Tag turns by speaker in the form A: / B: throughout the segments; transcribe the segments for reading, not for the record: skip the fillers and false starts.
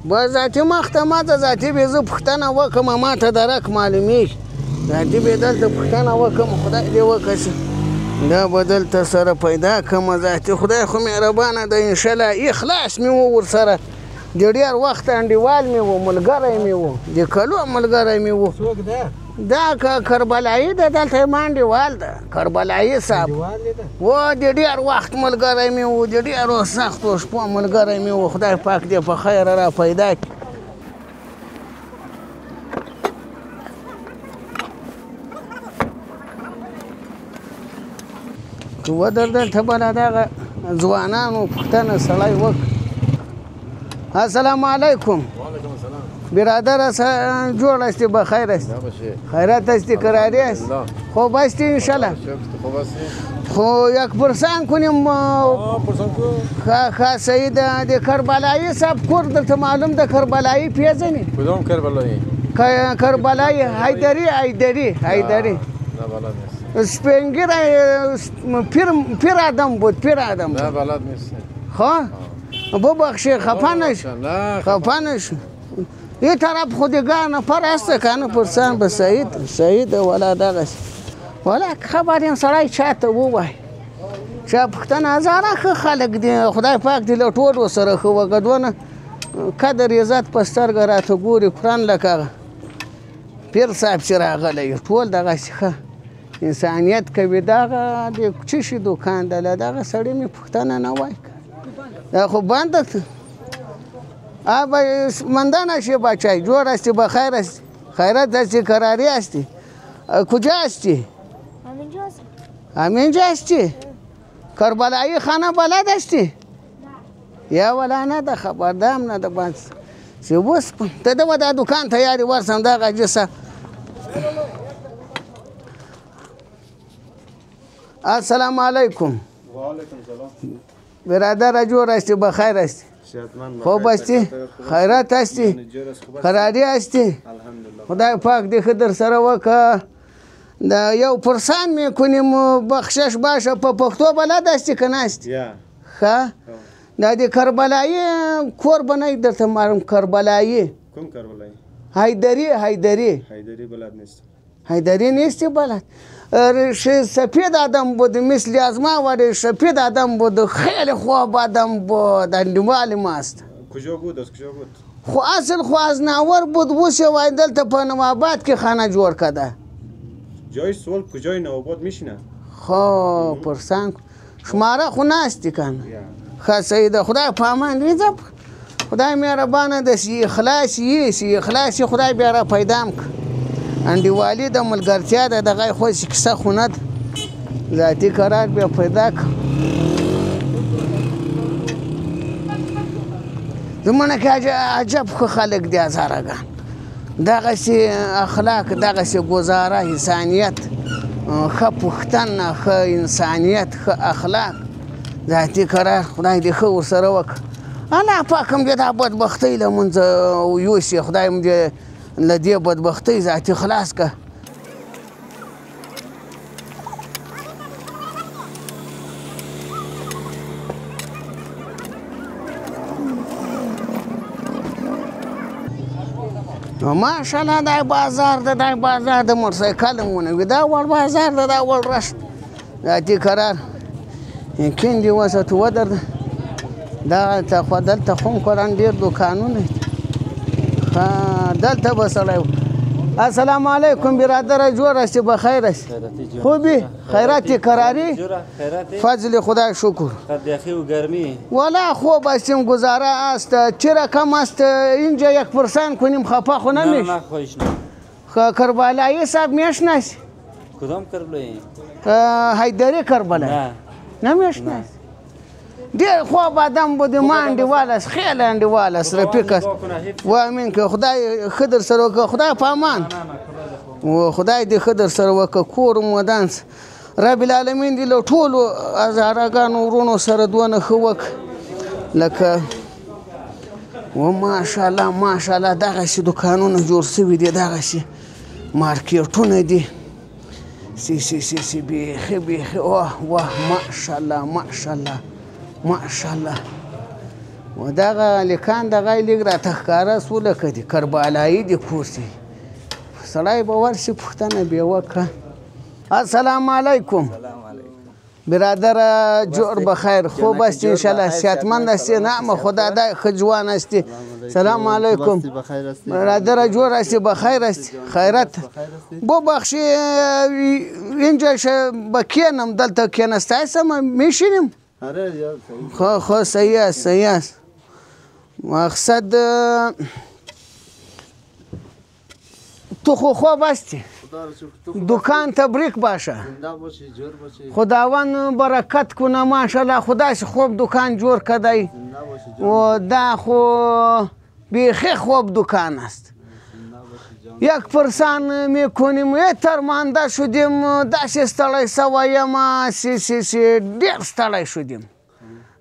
A: با ذاتي مخ ته ما ته ذاتي به زه پوښتنه وکړم ما ته درک معلومیږي ذاتي به دلته پوښتنه وکړم خدای دې وکړي دا به دلته سره پیدا کړم ذاتي خدای خو مهربانه ده انشاءالله اخلاص مې و ورسره د ډېر وخت انډیوال مې و ملګری مې و د کلو ملګری مې و دا کربلایي ده دلته ما انډیوال ده کربلایي صاحب و د ډېر وخت ملګری مې و د ډېرو سختو شپو ملګری مې و خدای پاک دې په خیر را پیدا کړي و دلته به له دغه ځوانانو پوښتنه سړی وکړي السلام علیکم برادر جوړ هستی بخیر است خیرات استی کراری است خوب استی انشالله خو یک پرسان کنیم خواه سید د کربلایی صاحب کور دلته معلوم ده کربلایی پیژنی
B: کدام کربلایی
A: کربلایی حیدری سپینگیر پیر آدم بود پیر آدم
B: نه بلد نیست
A: خواه ببخشی خفه نشو یه طرف خودگاه نفر هسته کنه پرسان به سعید ولا دغس ولا خبر این سړی چاته ووایي چا پوښتنه هزاره ښه خلک دي خدای پاک دې له ټولو سره ښه وکړه دونه قدر عزت په سترګه راته ګوري قرآن لکه هغه پیر صاحب چې راغلی ټول دغسې ښه انسانیت کوي دغه د څه شي دوکان ده له دغه سړي مې پوښتنه نه وایي دا خو بنده مندان شی بچای جور هستی بخیر هستی خیرت هستی کراری هستی کجا هستی؟ همینجا هستی؟ کربلایی خانه بلد هستی؟ یا ولا نه ده خبردام نه ده بند چی بس ته ده و دا دکان تیاری ورسم ده غجیسه السلام علیکم برادر جور هستی بخیر هستی خوب هستی خیرات هستی قراری هستی خدای پاک دې ښه در سره وکړه دا یو پرسان میکنیم بخشش باشه په پښتو بلد هستی که نه هستی ښه دا د کربلایی کور به نه درته معلوم کربلایی
C: کوم کربلایی
A: حیدری
C: بلد نیست
A: حیدری نیستی بلد سفید آدم بود مثل از ما ولی سفید آدم بود خیلی خوب آدم بود اندیوال ماست
C: کجا بود از کجا بود
A: خو اصل خو از ناور بود وش وای دلته په نواباد کې خانه جوړ کده
C: جای سوال کجای نواباد میشینه
A: خو پرسان شماره خو ناستی کنه خا سید خدای پامان ریزب خدای مهربانه د سی اخلاص خدای بیا را پیدام ک انډیوالي د ملګرتیا د دغه خو کیسه خونه ذاتی قرار بیا پیدا ک زمونه کې عجب خو خلق دی هزارګان دغه سي اخلاق دغه سي گزاره انسانیت ښه پوښتنه ښه انسانیت ښه اخلاق ذاتی قرار خدای دې ښه ورسره وکړه الله پاک هم دې دا بدبختۍ له منځه یوسي خدای هم دې له دې بدبختۍ ذاتي خلاص که ماشاءالله دا بازار د موټرسایکل مونږ دا ور بازار دا ور رشت ذاتي قرار یمکن دې وسه ودر دا ته خو دلته خو قرآن ډېر دوکانونه دلته به سړی السلام علیکم برادر جوړ هستی بخیر هستی خوبی خیرات کراری فضل خدا شکر والا خوب هستیم گزاره است چه رقم است اینجا یک پرسان کنیم خفه خو نمیش کربلایی صاحب میشناسی
D: کدام کربلایی
A: حیدری کربلایی نمیشناسی دیر خواب آدم بودی ما انډیوال است خیلی انډیوال است رفیق است و امین که خدای خدر سره وکړه خدای په امان و خدای دې خدر سره وکړه کور مودان رب العالمین دې له ټولو هزارګانو ورونو سره دونه ښه وکړه لکه و ماشاءالله دغسې دوکانونه جوړ سوي دي دغسې مارکیټونه دي سی بیخي واه ماشاءالله و دغه لیکان دغه لیک راته ښکاره سو لکه د کربلایي د کورسي سړی به ورشي پوښتنه بې وکړه. السلام علیکم برادر، جور بخیر، خوب هستی انشالله، صحتمند هستی؟ نعم خدا دای ښه جوان هستی. سلام علیکم برادر، جور هستی؟ بخیر هستی؟ خیرت ببخشی اینجا بکینم، دلته کینستی هستم میشینیم؟ خب صحیح است صحیح است. مقصد تو خوب هستی؟ دکان تبریک باشه، خداوند برکت کنه ماشاءالله. خداش خوب دکان جور کردی و دا خو بیخی خوب دکان است. یک پرسان میکنیم ترمانده شدیم، داش استړی سوایم ډیر ستړی شدیم.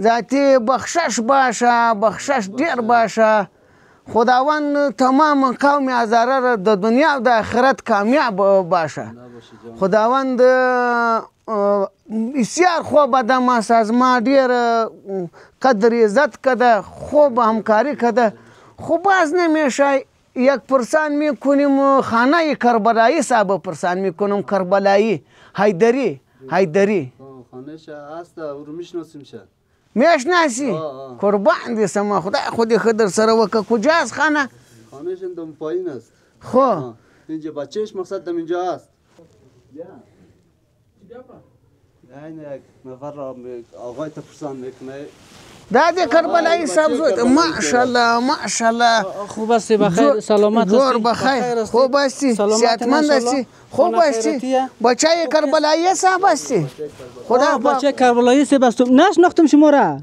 A: ذاتی بخشش باشه، بخشش ډیر باشه. خداوند تمام قوم هزاره را د دنیا و د آخرت کامیاب باشه. خداوند بسیار خوب آدم است، از ما ډیر قدر عزت کده، خوب همکاری کده. خوب باز نمیشه یک پرسان میکنیم خانه کربلایی صاحب پرسان میکنم، کربلایی حیدری
B: خانهش هست او رو میشناسیم شه
A: میشناسی؟ قربان دیسم خدا خودی خدر سره وکه. کجاست خانه؟
B: خانهش اندم پایین است.
A: خب
B: اینجا بچهش مقصد دم اینجا هست. این یک نفر را آقای تپرسان میکنه.
A: دادی کربلایی صاحب ماشاءالله ماشاءالله.
E: خوب هستی؟ بخیر سلامت هستی؟
A: جور بخیر، خوب هستی؟ صحتمند هستی؟ خوب هستی؟ بچه کربلایی صاحب هستی؟ خدا
E: بچه کربلایی صاحب هستم. نشناختم شما را.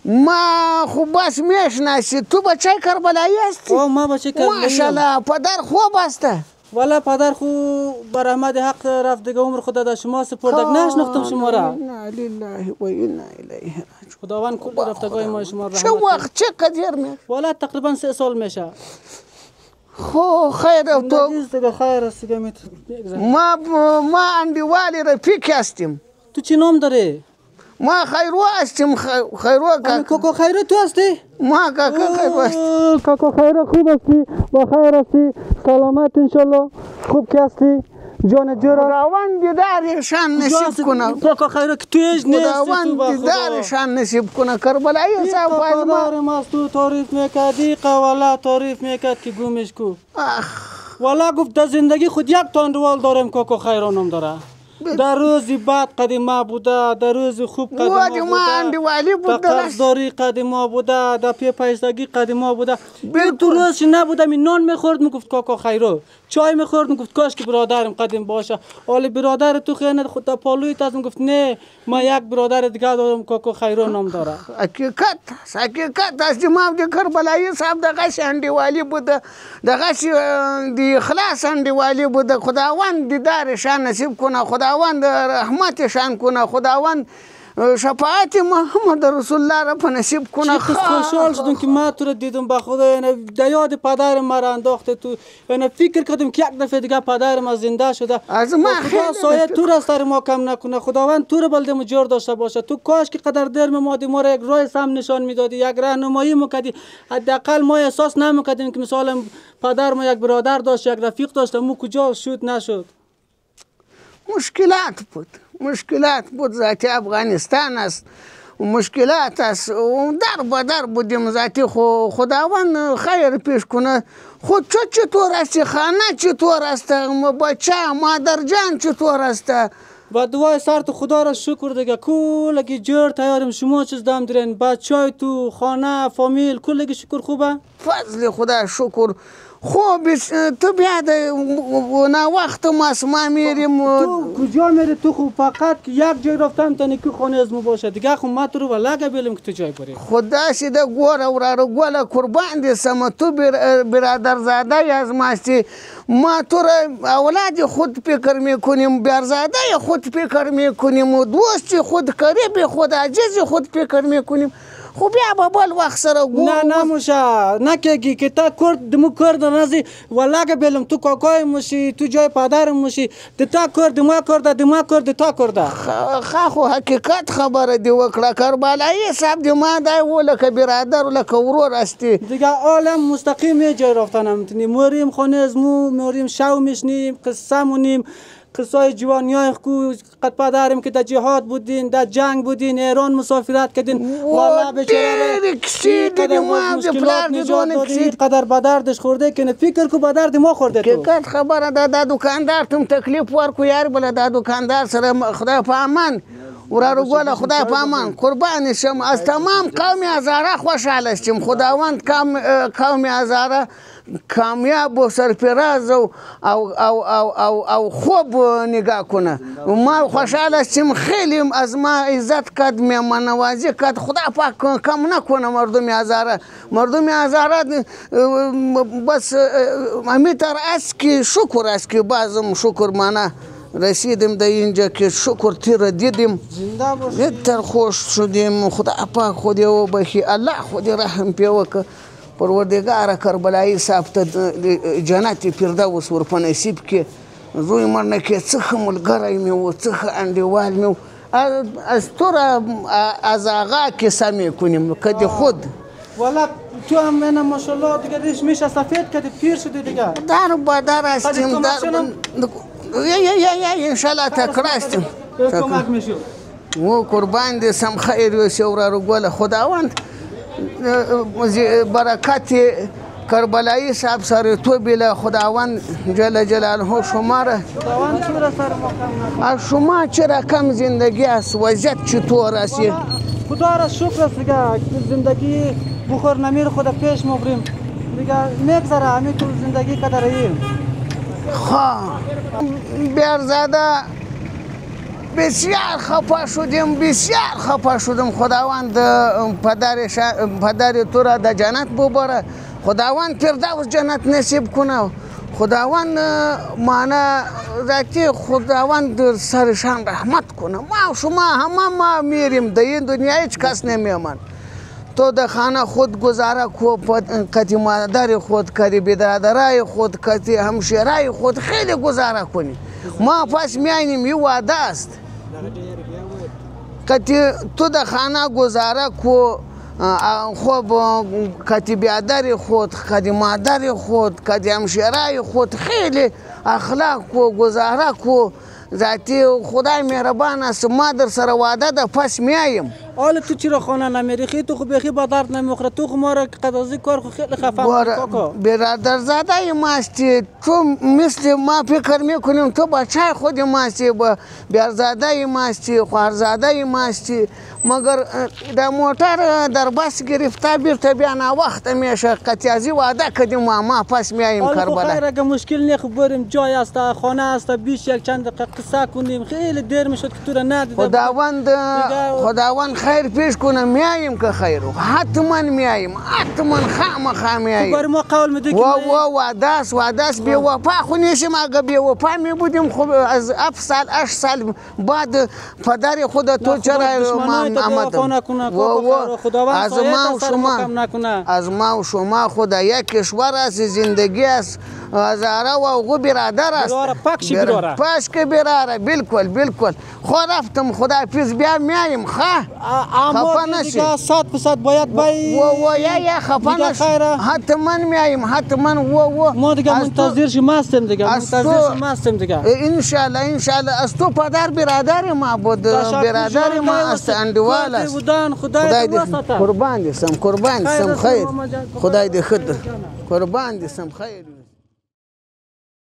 A: ما خوب بس میشناسی. تو بچه کربلایی هستی؟
E: ما بچه کربلایی.
A: ماشاءالله پدر خوب هسته؟
E: والا پدر خو بر احمد حق رفت دیگه، عمر خدا در شما سپردک. نشناختم شما را.
A: انا لله و انا الیه راجعون.
E: خداوند کل رفتگاه ما شما رحمت.
A: چه وقت چه قدر میشه؟
E: والا تقریبا 3 سال میشه.
A: خو خیر تو
E: دیگه خیر است دیگه
A: ما اندیوالی رفیق هستیم.
E: تو چی نام داری؟
A: ما خیرو هستیم. خیرو
E: کاکا خیرو تو هستی؟
A: ما کاکا خیرو هستیم.
E: کاکا خیرو خوب هستی؟ بخیر هستی؟ سلامت انشالله؟ خوب که هستی؟ جان جورا
A: خداوند دیدارشان نصیب کنه.
E: کاکا خیرو که تویش نیستی تو
A: خداوند دیدارشان نصیب کنه. کربلایی صاحب از ما
E: تو تعریف میکرد دیقه والا تعریف میکرد که گومش کو. والا گفت در زندگی خود یک تاندوال دارم کاکا خیرو نام داره. در روزی بعد قدیما بوده، در روزی خوب قدیما بوده، در قرضداری قدیما بوده، در پی پیستگی قدیما بوده. تو روزش نبوده می نان میخورد میگفت کاکا خیرو، چای میخورد میگفت کاش که برادرم قدیم باشه. حالا برادر تو خیانت خود در پالویت از میگفت نه ما یک برادر دیگه دارم کاکا خیرو نام داره.
A: حقیقت است. ما د کربلایی صاحب دغه اندیوالی بوده، دغه دی اخلاص اندیوالی بوده. خداوند دیدارشان نصیب کنه، خداوند رحمتشان کنه، خداوند شفاعت محمد رسول الله را په نصیب کنه.
E: خوشحال شدم که ما تو را دیدم. به خدا در یاد پدرم مرا انداخته تو. فکر کردم که یک دفعه دیگه پدرم از زنده شده.
A: از ما
E: خدا سایه تو را سر ما کم نکنه. خداوند تو را بلده جور داشته باشه. تو کاش که قدر در ما را یک راه سم نشان میدادی، یک راهنمایی میکردی. حداقل ما احساس نمیکردیم که مثلا پدر ما یک برادر داشت، یک رفیق داشت، مو کجا شد نشد.
A: مشکلات بود ذاتی افغانستان است، مشکلات است و در بدر بودیم ذاتی. خداوند خیر پیش کنه. خود چطور است؟ خانه چطور است؟ بچه مادر جان چطور است؟
E: و دعای سر تو خدا را شکر دیگه. کلگی جور تیارم. شما چیز دم درین؟ بچهای تو، خانه، فامیل کلگی شکر خوبه؟
A: فضل خدا شکر. خوب تو بیاد نه وقت ما میریم.
E: تو کجا میری؟ تو خوب فقط یک جای رفتم تا نیکی خانه از مو باشه دیگه. خب ما تو رو ولگه بیلم که تو جای بری.
A: خدا سیده گوره وراره گوله قربان دیسم. تو برادر زاده از ماستی. ما تو را اولاد خود فکر میکنیم، برزاده خود فکر میکنیم و دوست خود قریب خود عزیز خود فکر میکنیم. خو بیا به بل وخت سره
E: نه نموشه نکگی که تا کرد دمو کرد نازی ولاگه بلم تو کاکای موشی تو جای پدرم موشی تا کرد ما کرد تا کرده
A: خو حقیقت خبره دی وکړه کربلایی صاحب دی ما دای ولکه برادر ولکه ورور استی
E: دیگه عالم مستقیم یه جای رفتنم میتونی موریم خانه از موریم شو میشنیم قصه مونیم قصای جوانیای کو قد پدرم که در جهاد بودین در جنگ بودین ایران مسافرت کردین والا بیچاره
A: قدر
E: مشکلات نجات دادین قدر به دردش خورده که فکر کو به درد ما خورده تو
A: که خبره ده د دکاندار تم تکلیف ورکو یار بل د دکاندار سره خدای په امان ورارو ګوله خدای په امان قربان شم از تمام قوم هزاره خوشحاله شم خداوند قوم هزاره کامیاب و سرفراز او خوب نگاه کنه ما خوشحاله شم خیلی از ما عزت کرد مهمان نوازی کرد خدا پاک کم نکنه مردم هزاره بس همیتر است که شکر است که بازم شکر مانه رسیدیم در اینجا که شکر تیر دیدیم تر خوش شدیم خدا پاک خودی و بخی الله خودی رحم پیوکه پروردگار کربلایی صاحب ته جنت فردوس ور په نصیب کې زوی مرنه کې څه ملګری مې و څه انډیوال مې از تو را از آغا کیسه میکنیم کدی خود
E: والا تو هم من ماشاءالله دیگه ریش میشه سفید کدی پیر شدی دیگه
A: در بدر هستیم یا انشالله تکرار هستیم
E: کمک میشو
A: و قربان دې سم خیر وشي ورارو ګوله خداوند برکت کربلایی صاحب سره تو بلا خداوند جل جلاله شماره
E: خداوند چرا سر مقام
A: شما چرا کم زندگی است وضعیت چطور است
E: خدا را شکر است دیگه زندگی بخور نمیر خدا پیش مبریم دیگه میگذره همین تو زندگی قدریم
A: خواه بیارزاده بسیار خفه شدم خداوند پدر تو را در جنت ببره خداوند فردوس جنت نصیب کنه خداوند مانا ذاتی خداوند سرشان رحمت کنه ما شما همه ما میریم در این دنیا هیچ کس نمیمان تو در خانه خود گذاره کو کتی مادر خود کتی برادرای خود کتی همشیرای خود خیلی گذاره کنی ما پس میاینیم یه وعده است کتی تو در خانه گذاره کو خوب کتی برادر خود کتی مادر خود کتی همشیرای خود خیلی اخلاق کو گذاره کو ذاتی خدای مهربان است ما در سر وعده ده پس میایم
E: حالا تو چرا خانه نمیری خیلی تو خب بخی با درد نمیخوره تو خب ما را قضایی کار خو خیلی خفه
A: برادر زاده ماستی تو مثل ما فکر میکنیم تو بچه خود ماستی برادر ماستی خوارزاده ماستی مگر در موتر در بس گرفته بیرته بیانا وقت میشه قطعی وعده کردیم ما پس میاییم کربلا
E: حالا خیر اگه مشکل نیست بریم جای است خانه است بیش یک چند دقیقه قصه کنیم خیلی دیر میشد که تو را ندیدم
A: خداوند خیر پیش کنه میاییم که خیر حتما میاییم حتما خامخا میاییم
E: برای ما قول میدی که
A: وعده است بی وفا خو نیستیم اگه بی وفا می بودیم خب از 8 سال بعد پدر خود تو چرا از ما و شما خدا یک کشور است زندگی است هزاره و او برادر است پاش که براره بالکل خود رفتم خدا پیز بیا میاییم
E: خفه نشی 100% باید بایی
A: یا خفه نشی حتما میاییم حتما
E: ما دیگه منتظر شما هستیم دیگه
A: انشالله از تو پدر برادر ما بود برادر ما است اندوال است خدای قربان دیسم خیر خدای دی خود قربان دیسم خیر